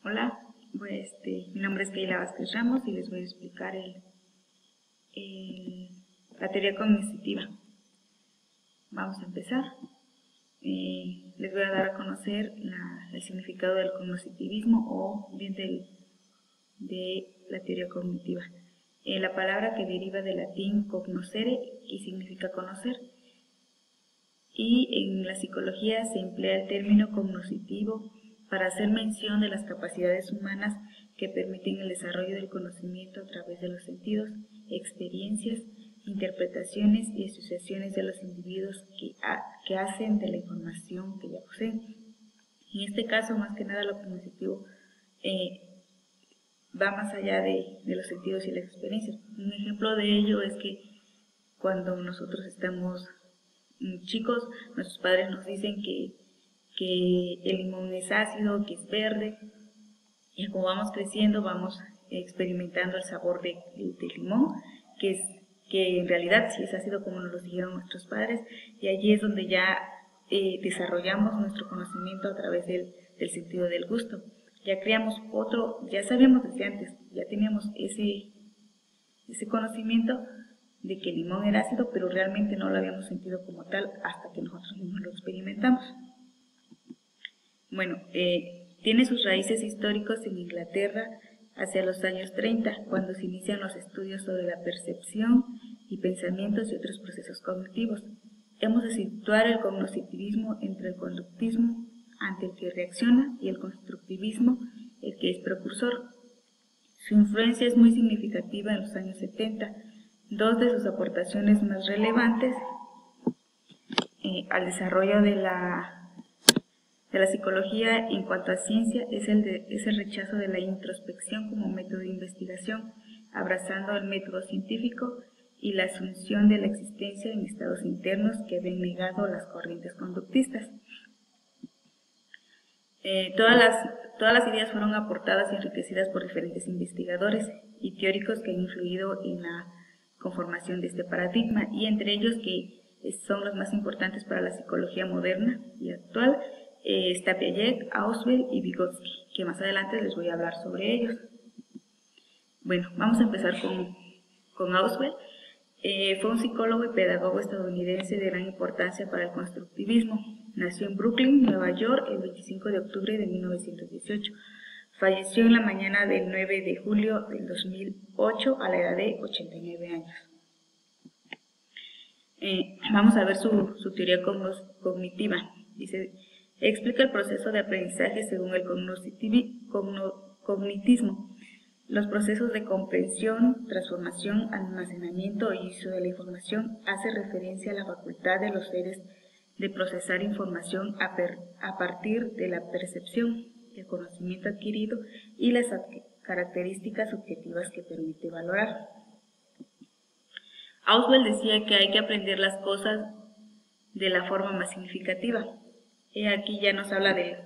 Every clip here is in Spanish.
Hola, mi nombre es Keila Vázquez Ramos y les voy a explicar la teoría cognitiva. Vamos a empezar. Les voy a dar a conocer el significado del cognitivismo o bien de la teoría cognitiva. La palabra que deriva del latín cognoscere y significa conocer. Y en la psicología se emplea el término cognoscitivo para hacer mención de las capacidades humanas que permiten el desarrollo del conocimiento a través de los sentidos, experiencias, interpretaciones y asociaciones de los individuos que hacen de la información que ya poseen. En este caso, más que nada, lo cognitivo va más allá de los sentidos y las experiencias. Un ejemplo de ello es que cuando nosotros estamos chicos, nuestros padres nos dicen que el limón es ácido, que es verde, y como vamos creciendo vamos experimentando el sabor del limón, que en realidad sí es ácido como nos lo dijeron nuestros padres, y allí es donde ya desarrollamos nuestro conocimiento a través del sentido del gusto. Ya creamos ya sabíamos desde antes, ya teníamos ese conocimiento de que el limón era ácido, pero realmente no lo habíamos sentido como tal hasta que nosotros mismos lo experimentamos. Bueno, tiene sus raíces históricos en Inglaterra hacia los años 30, cuando se inician los estudios sobre la percepción y pensamientos y otros procesos cognitivos. Hemos de situar el cognitivismo entre el conductismo, ante el que reacciona, y el constructivismo, el que es precursor. Su influencia es muy significativa en los años 70. Dos de sus aportaciones más relevantes al desarrollo de la psicología en cuanto a ciencia es el rechazo de la introspección como método de investigación, abrazando el método científico, y la asunción de la existencia en estados internos que habían negado las corrientes conductistas. Todas las ideas fueron aportadas y enriquecidas por diferentes investigadores y teóricos que han influido en la conformación de este paradigma, y entre ellos, que son los más importantes para la psicología moderna y actual, está Piaget, Auswell y Vygotsky, que más adelante les voy a hablar sobre ellos. Bueno, vamos a empezar con Auswell. Fue un psicólogo y pedagogo estadounidense de gran importancia para el constructivismo. Nació en Brooklyn, Nueva York, el 25 de octubre de 1918. Falleció en la mañana del 9 de julio del 2008 a la edad de 89 años. Vamos a ver su teoría cognitiva. Dice: explica el proceso de aprendizaje según el cognitismo, los procesos de comprensión, transformación, almacenamiento y uso de la información. Hace referencia a la facultad de los seres de procesar información a partir de la percepción, el conocimiento adquirido y las características subjetivas que permite valorar. Auswell decía que hay que aprender las cosas de la forma más significativa. Aquí ya nos habla de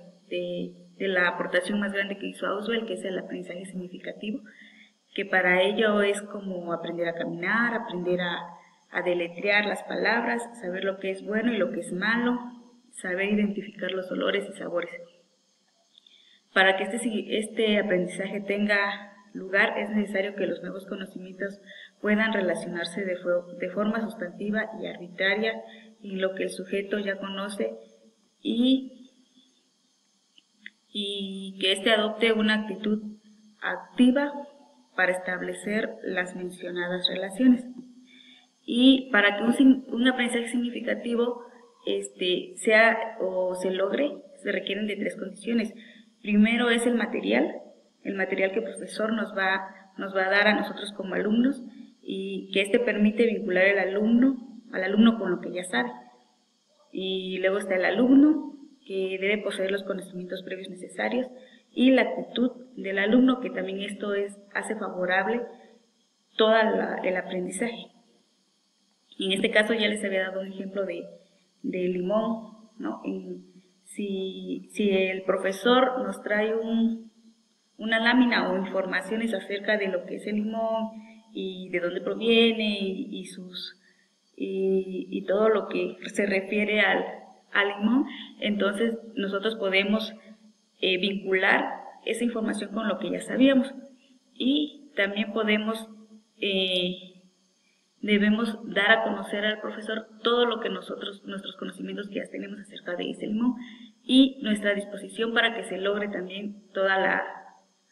la aportación más grande que hizo Auswell, que es el aprendizaje significativo, que para ello es como aprender a caminar, aprender a deletrear las palabras, saber lo que es bueno y lo que es malo, saber identificar los olores y sabores. Para que este aprendizaje tenga lugar, es necesario que los nuevos conocimientos puedan relacionarse de forma sustantiva y arbitraria en lo que el sujeto ya conoce, y que éste adopte una actitud activa para establecer las mencionadas relaciones. Y para que un aprendizaje significativo sea o se logre, se requieren de tres condiciones. Primero es el material que el profesor nos va a dar a nosotros como alumnos, y que permite vincular al alumno con lo que ya sabe. Y luego está el alumno, que debe poseer los conocimientos previos necesarios, y la actitud del alumno, que también esto hace favorable todo el aprendizaje. Y en este caso ya les había dado un ejemplo de limón, ¿no? Si el profesor nos trae una lámina o informaciones acerca de lo que es el limón y de dónde proviene y todo lo que se refiere al limón, entonces nosotros podemos vincular esa información con lo que ya sabíamos. Y también debemos dar a conocer al profesor todo lo que nuestros conocimientos que ya tenemos acerca de ese limón y nuestra disposición para que se logre también toda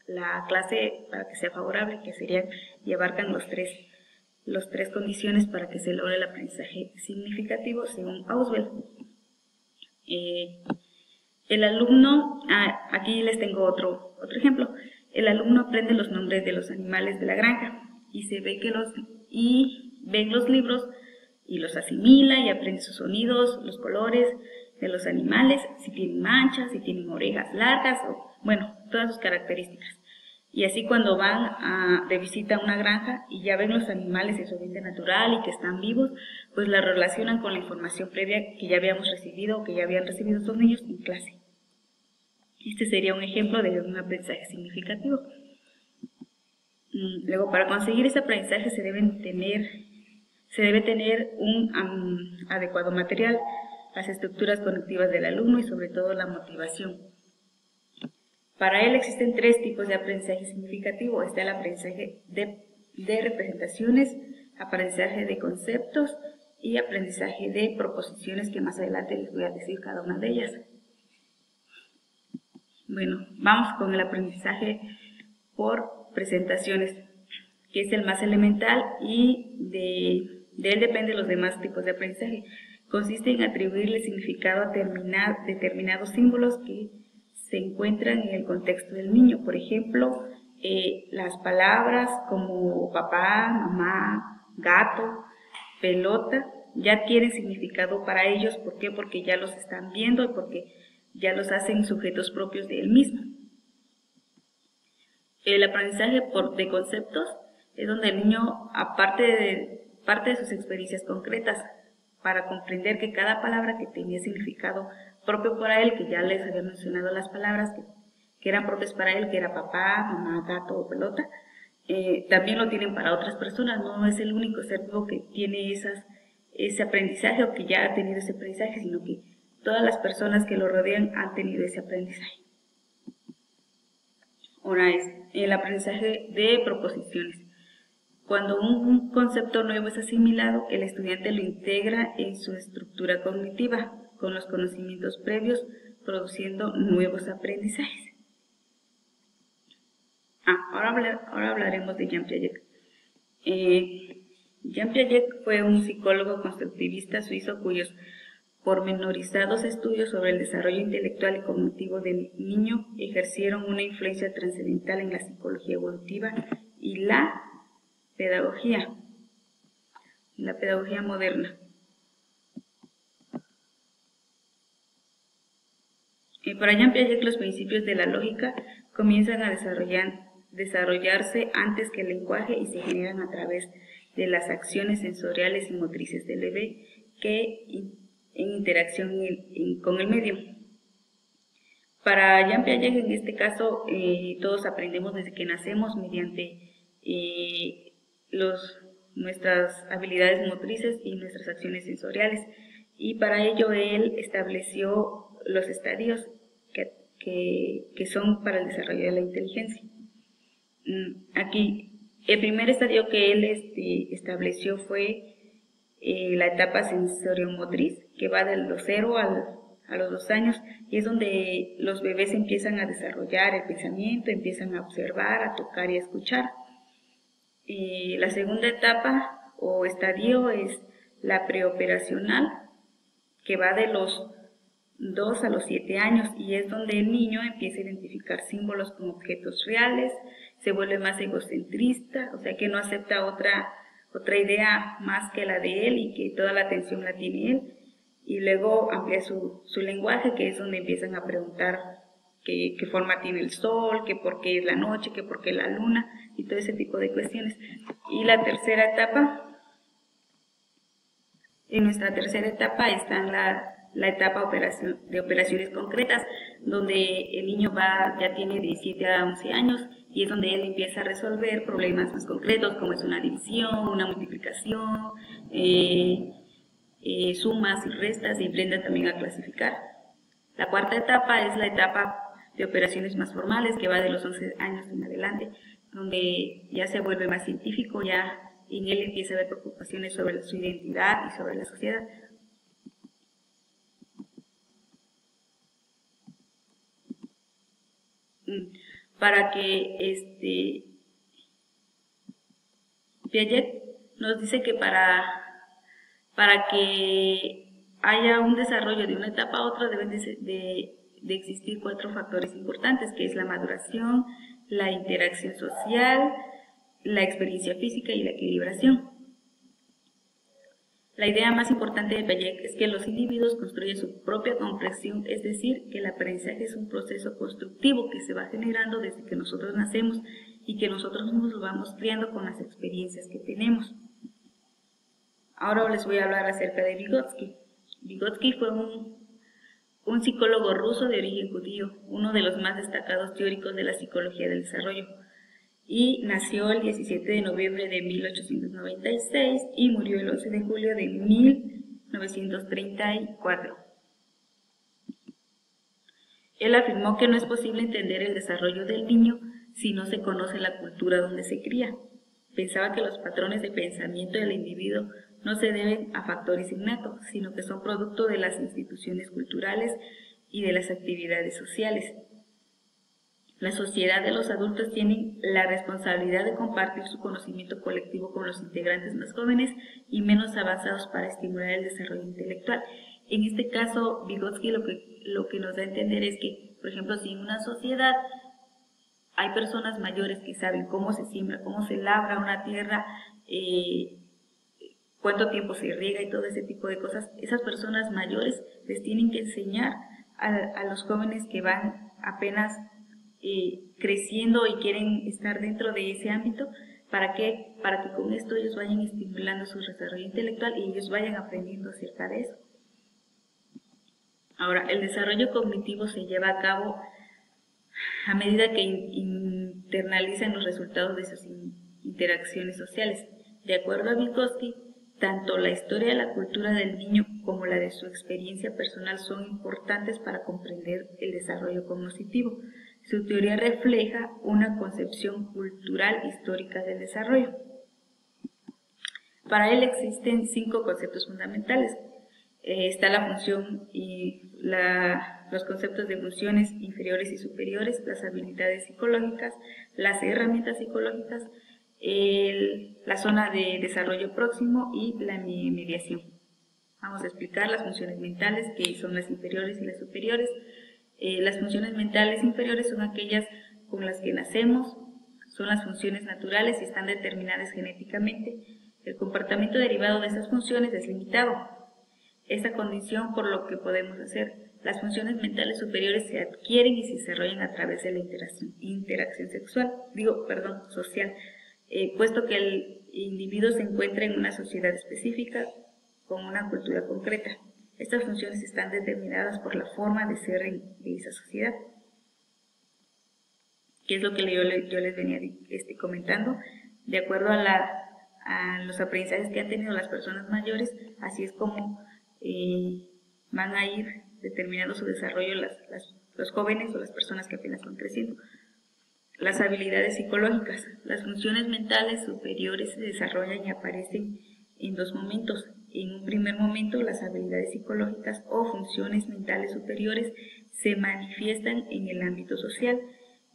la clase para que sea favorable, que serían y abarcan los tres condiciones para que se logre el aprendizaje significativo según Ausubel. El alumno, aquí les tengo otro ejemplo. El alumno aprende los nombres de los animales de la granja y ve los libros y los asimila y aprende sus sonidos, los colores de los animales, si tienen manchas, si tienen orejas largas, todas sus características. Y así cuando van de visita a una granja y ya ven los animales en su ambiente natural y que están vivos, pues la relacionan con la información previa que ya habíamos recibido o que ya habían recibido estos niños en clase. Este sería un ejemplo de un aprendizaje significativo. Luego, para conseguir ese aprendizaje se debe tener un adecuado material, las estructuras cognitivas del alumno y sobre todo la motivación. Para él existen 3 tipos de aprendizaje significativo. Está el aprendizaje de representaciones, aprendizaje de conceptos y aprendizaje de proposiciones, que más adelante les voy a decir cada una de ellas. Bueno, vamos con el aprendizaje por presentaciones, que es el más elemental y de él dependen los demás tipos de aprendizaje. Consiste en atribuirle significado a determinados símbolos que se encuentran en el contexto del niño. Por ejemplo, las palabras como papá, mamá, gato, pelota, ya tienen significado para ellos. ¿Por qué? Porque ya los están viendo y porque ya los hacen sujetos propios de él mismo. El aprendizaje de conceptos es donde el niño, parte de sus experiencias concretas, para comprender que cada palabra que tenía significado propio para él, que ya les había mencionado las palabras que eran propias para él, que era papá, mamá, gato o pelota, también lo tienen para otras personas. No es el único ser vivo que tiene ese aprendizaje o que ya ha tenido ese aprendizaje, sino que todas las personas que lo rodean han tenido ese aprendizaje. Ahora es el aprendizaje de proposiciones. Cuando un concepto nuevo es asimilado, el estudiante lo integra en su estructura cognitiva con los conocimientos previos, produciendo nuevos aprendizajes. Ahora hablaremos de Jean Piaget. Jean Piaget fue un psicólogo constructivista suizo cuyos pormenorizados estudios sobre el desarrollo intelectual y cognitivo del niño ejercieron una influencia trascendental en la psicología evolutiva y la pedagogía moderna. Para Jean Piaget, los principios de la lógica comienzan a desarrollarse antes que el lenguaje y se generan a través de las acciones sensoriales y motrices del bebé en interacción con el medio. Para Jean Piaget, en este caso, todos aprendemos desde que nacemos mediante nuestras habilidades motrices y nuestras acciones sensoriales, y para ello él estableció los estadios que son para el desarrollo de la inteligencia. Aquí, el primer estadio que él estableció fue la etapa sensoriomotriz, que va de los 0 a los 2 años, y es donde los bebés empiezan a desarrollar el pensamiento, empiezan a observar, a tocar y a escuchar. La segunda etapa o estadio es la preoperacional, que va de los 2 a los 7 años, y es donde el niño empieza a identificar símbolos como objetos reales, se vuelve más egocentrista, o sea que no acepta otra idea más que la de él y que toda la atención la tiene él, y luego amplía su lenguaje, que es donde empiezan a preguntar qué forma tiene el sol, que por qué es la noche, que por qué la luna, y todo ese tipo de cuestiones. Y la tercera etapa, en nuestra tercera etapa está la etapa de operaciones concretas, donde el niño ya tiene de 7 a 11 años, y es donde él empieza a resolver problemas más concretos, como es una división, una multiplicación, sumas y restas, y aprende también a clasificar. La cuarta etapa es la etapa de operaciones más formales, que va de los 11 años en adelante, donde ya se vuelve más científico, ya en él empieza a haber preocupaciones sobre su identidad y sobre la sociedad. Para que Piaget nos dice que para que haya un desarrollo de una etapa a otra deben de existir 4 factores importantes, que es la maduración, la interacción social, la experiencia física y la equilibración. La idea más importante de Piaget es que los individuos construyen su propia comprensión, es decir, que el aprendizaje es un proceso constructivo que se va generando desde que nosotros nacemos y que nosotros mismos lo vamos creando con las experiencias que tenemos. Ahora les voy a hablar acerca de Vygotsky. Vygotsky fue un psicólogo ruso de origen judío, uno de los más destacados teóricos de la psicología del desarrollo, y nació el 17 de noviembre de 1896 y murió el 11 de julio de 1934. Él afirmó que no es posible entender el desarrollo del niño si no se conoce la cultura donde se cría. Pensaba que los patrones de pensamiento del individuo no se deben a factores innatos, sino que son producto de las instituciones culturales y de las actividades sociales. La sociedad de los adultos tiene la responsabilidad de compartir su conocimiento colectivo con los integrantes más jóvenes y menos avanzados para estimular el desarrollo intelectual. En este caso, Vygotsky lo que nos da a entender es que, por ejemplo, si en una sociedad hay personas mayores que saben cómo se siembra, cómo se labra una tierra, cuánto tiempo se riega y todo ese tipo de cosas, esas personas mayores les tienen que enseñar a los jóvenes que van apenas creciendo y quieren estar dentro de ese ámbito, para que con esto ellos vayan estimulando su desarrollo intelectual y ellos vayan aprendiendo acerca de eso. Ahora, el desarrollo cognitivo se lleva a cabo a medida que internalizan los resultados de sus interacciones sociales. De acuerdo a Vygotsky, tanto la historia de la cultura del niño como la de su experiencia personal son importantes para comprender el desarrollo cognitivo. Su teoría refleja una concepción cultural histórica del desarrollo. Para él existen 5 conceptos fundamentales. Está la función y los conceptos de funciones inferiores y superiores, las habilidades psicológicas, las herramientas psicológicas, la zona de desarrollo próximo y la mediación. Vamos a explicar las funciones mentales, que son las inferiores y las superiores. Las funciones mentales inferiores son aquellas con las que nacemos, son las funciones naturales y están determinadas genéticamente. El comportamiento derivado de esas funciones es limitado. Esta condición por lo que podemos hacer. Las funciones mentales superiores se adquieren y se desarrollan a través de la interacción social, puesto que el individuo se encuentra en una sociedad específica con una cultura concreta. Estas funciones están determinadas por la forma de ser de esa sociedad, que es lo que yo les venía comentando. De acuerdo a los aprendizajes que han tenido las personas mayores, así es como van a ir determinando su desarrollo los jóvenes o las personas que apenas van creciendo. Las habilidades psicológicas. Las funciones mentales superiores se desarrollan y aparecen en 2 momentos. En un primer momento, las habilidades psicológicas o funciones mentales superiores se manifiestan en el ámbito social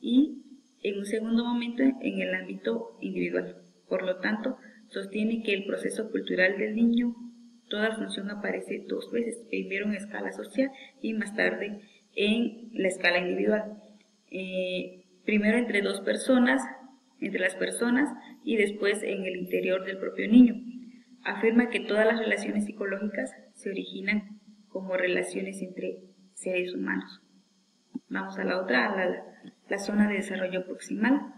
y en un segundo momento en el ámbito individual. Por lo tanto, sostiene que el proceso cultural del niño, toda función aparece 2 veces, primero en escala social y más tarde en la escala individual. Primero entre las personas y después en el interior del propio niño. Afirma que todas las relaciones psicológicas se originan como relaciones entre seres humanos. Vamos a la otra, la zona de desarrollo proximal.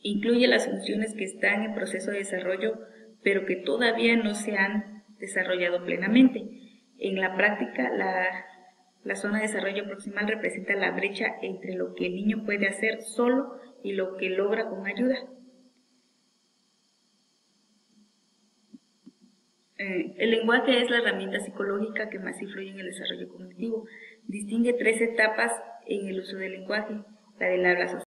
Incluye las funciones que están en proceso de desarrollo, pero que todavía no se han desarrollado plenamente. En la práctica, la zona de desarrollo proximal representa la brecha entre lo que el niño puede hacer solo y lo que logra con ayuda. El lenguaje es la herramienta psicológica que más influye en el desarrollo cognitivo. Distingue 3 etapas en el uso del lenguaje, la del habla social.